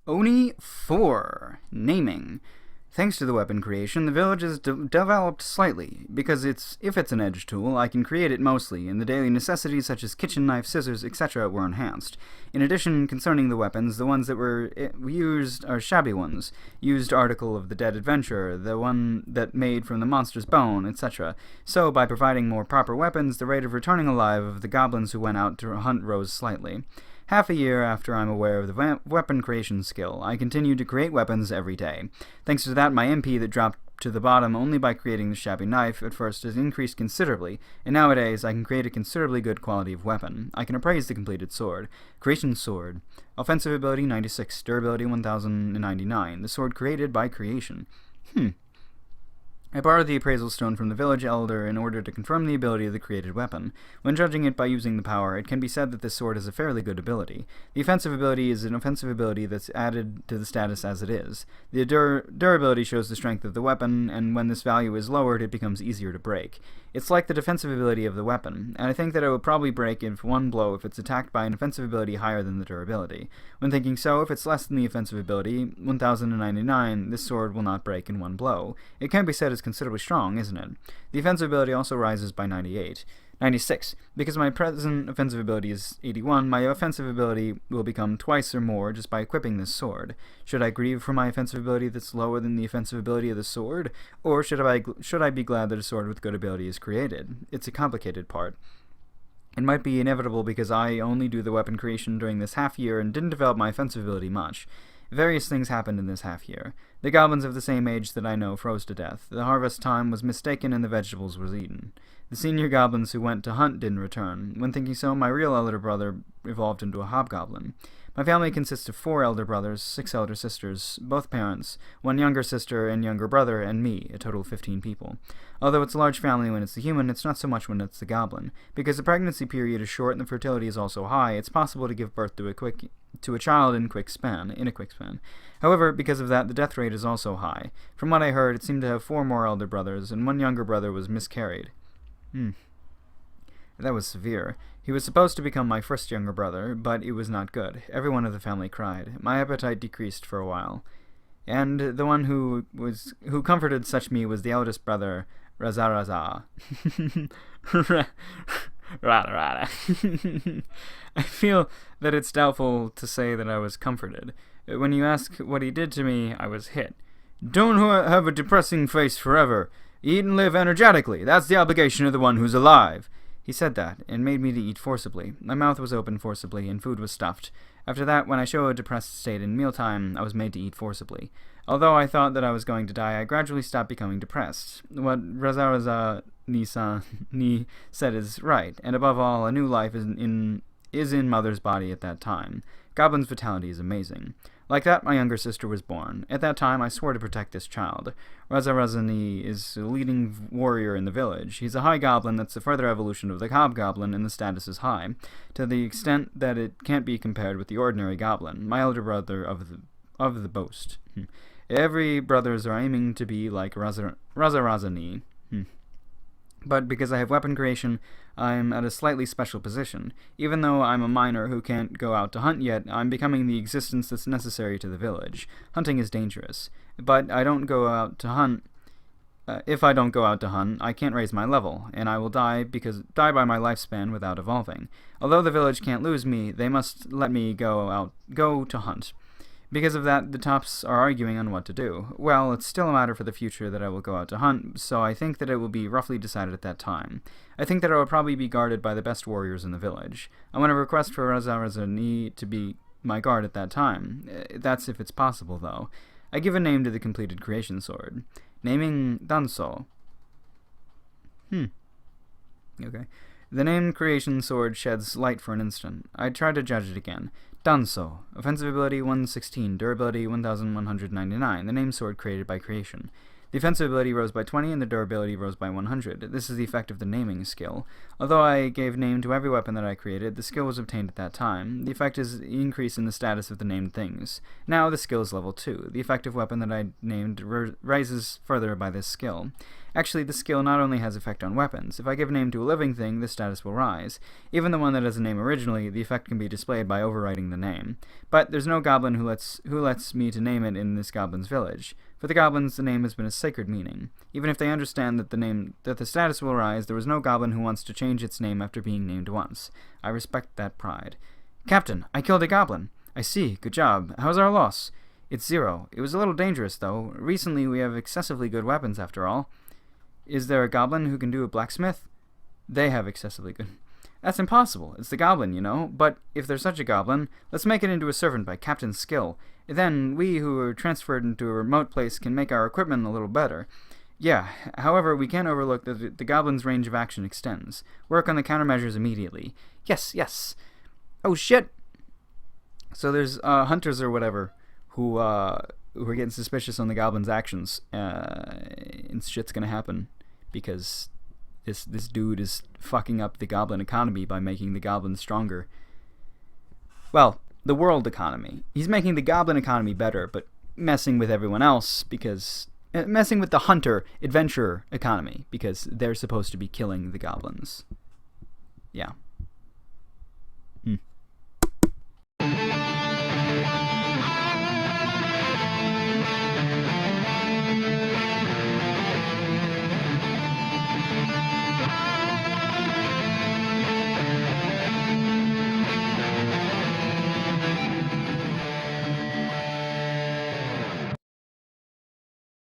Oni 4. Naming. Thanks to the weapon creation, the village is developed slightly, because if it's an edge tool, I can create it mostly, and the daily necessities such as kitchen knife, scissors, etc. were enhanced. In addition, concerning the weapons, the ones that were used are shabby ones, used article of the dead adventurer, the one that made from the monster's bone, etc. So, by providing more proper weapons, the rate of returning alive of the goblins who went out to hunt rose slightly. Half a year after I'm aware of the weapon creation skill, I continue to create weapons every day. Thanks to that, my MP that dropped to the bottom only by creating the shabby knife at first has increased considerably, and nowadays I can create a considerably good quality of weapon. I can appraise the completed sword. Creation sword. Offensive ability 96, durability 1099. The sword created by creation. I borrowed the appraisal stone from the village elder in order to confirm the ability of the created weapon. When judging it by using the power, it can be said that this sword is a fairly good ability. The offensive ability is an offensive ability that's added to the status as it is. The durability shows the strength of the weapon, and when this value is lowered, it becomes easier to break. It's like the defensive ability of the weapon, and I think that it will probably break in one blow if it's attacked by an offensive ability higher than the durability. When thinking so, if it's less than the offensive ability, 1099, this sword will not break in one blow. It can be said as considerably strong, isn't it? The offensive ability also rises by 96. Because my present offensive ability is 81, my offensive ability will become twice or more just by equipping this sword. Should I grieve for my offensive ability that's lower than the offensive ability of the sword? Or should I be glad that a sword with good ability is created? It's a complicated part. It might be inevitable because I only do the weapon creation during this half year and didn't develop my offensive ability much. Various things happened in this half year. The goblins of the same age that I know froze to death. The harvest time was mistaken and the vegetables were eaten. The senior goblins who went to hunt didn't return. When thinking so, my real elder brother evolved into a hobgoblin. My family consists of 4 elder brothers, 6 elder sisters, both parents, 1 younger sister and younger brother, and me, a total of 15 people. Although it's a large family when it's the human, it's not so much when it's the goblin. Because the pregnancy period is short and the fertility is also high, it's possible to give birth to a child in a quick span. However, because of that, the death rate is also high. From what I heard, it seemed to have 4 more elder brothers, and 1 younger brother was miscarried. That was severe. He was supposed to become my first younger brother, but it was not good. Everyone of the family cried. My appetite decreased for a while. And the one who comforted such me was the eldest brother, Razaraza. Rada. I feel that it's doubtful to say that I was comforted. When you ask what he did to me, I was hit. Don't have a depressing face forever. Eat and live energetically. That's the obligation of the one who's alive. He said that, and made me to eat forcibly. My mouth was open forcibly, and food was stuffed. After that, when I show a depressed state in mealtime, I was made to eat forcibly. Although I thought that I was going to die, I gradually stopped becoming depressed. What Razaraza Ni said is right, and above all, a new life is in Mother's body at that time. Goblin's vitality is amazing. Like that, my younger sister was born. At that time, I swore to protect this child. Razarazani is a leading warrior in the village. He's a high goblin that's a further evolution of the hobgoblin, and the status is high, to the extent that it can't be compared with the ordinary goblin, my elder brother of the boast. Every brothers are aiming to be like Razarazani. But because I have weapon creation, I'm at a slightly special position. Even though I'm a miner who can't go out to hunt yet, I'm becoming the existence that's necessary to the village. Hunting is dangerous. But I don't go out to hunt. If I don't go out to hunt, I can't raise my level, and I will die by my lifespan without evolving. Although the village can't lose me, they must let me go to hunt. Because of that, the tops are arguing on what to do. Well, it's still a matter for the future that I will go out to hunt, so I think that it will be roughly decided at that time. I think that I will probably be guarded by the best warriors in the village. I want to request for Razarazani to be my guard at that time. That's if it's possible, though. I give a name to the completed creation sword. Naming Danso. Okay. The name creation sword sheds light for an instant. I tried to judge it again. Danso. Offensive ability 116, durability 1199, the name sword created by creation. The offensive ability rose by 20 and the durability rose by 100. This is the effect of the naming skill. Although I gave name to every weapon that I created, the skill was obtained at that time. The effect is the increase in the status of the named things. Now the skill is level 2. The effective weapon that I named rises further by this skill. Actually, the skill not only has effect on weapons. If I give name to a living thing, the status will rise. Even the one that has a name originally, the effect can be displayed by overwriting the name. But there's no goblin who lets me to name it in this goblin's village. For the goblins, the name has been a sacred meaning. Even if they understand that the status will rise, there is no goblin who wants to change its name after being named once. I respect that pride. Captain, I killed a goblin. I see. Good job. How's our loss? It's 0. It was a little dangerous, though. Recently, we have excessively good weapons, after all. Is there a goblin who can do a blacksmith? They have excessively good. That's impossible. It's the goblin, you know. But if there's such a goblin, let's make it into a servant by Captain's skill. Then we who are transferred into a remote place can make our equipment a little better. Yeah, however, we can't overlook that the goblin's range of action extends. Work on the countermeasures immediately. Yes, yes. Oh, shit! So there's hunters or whatever who are getting suspicious on the goblin's actions. And shit's gonna happen because this dude is fucking up the goblin economy by making the goblins stronger. Well, the world economy. He's making the goblin economy better, but messing with everyone else because... messing with the hunter, adventurer economy because they're supposed to be killing the goblins. Yeah.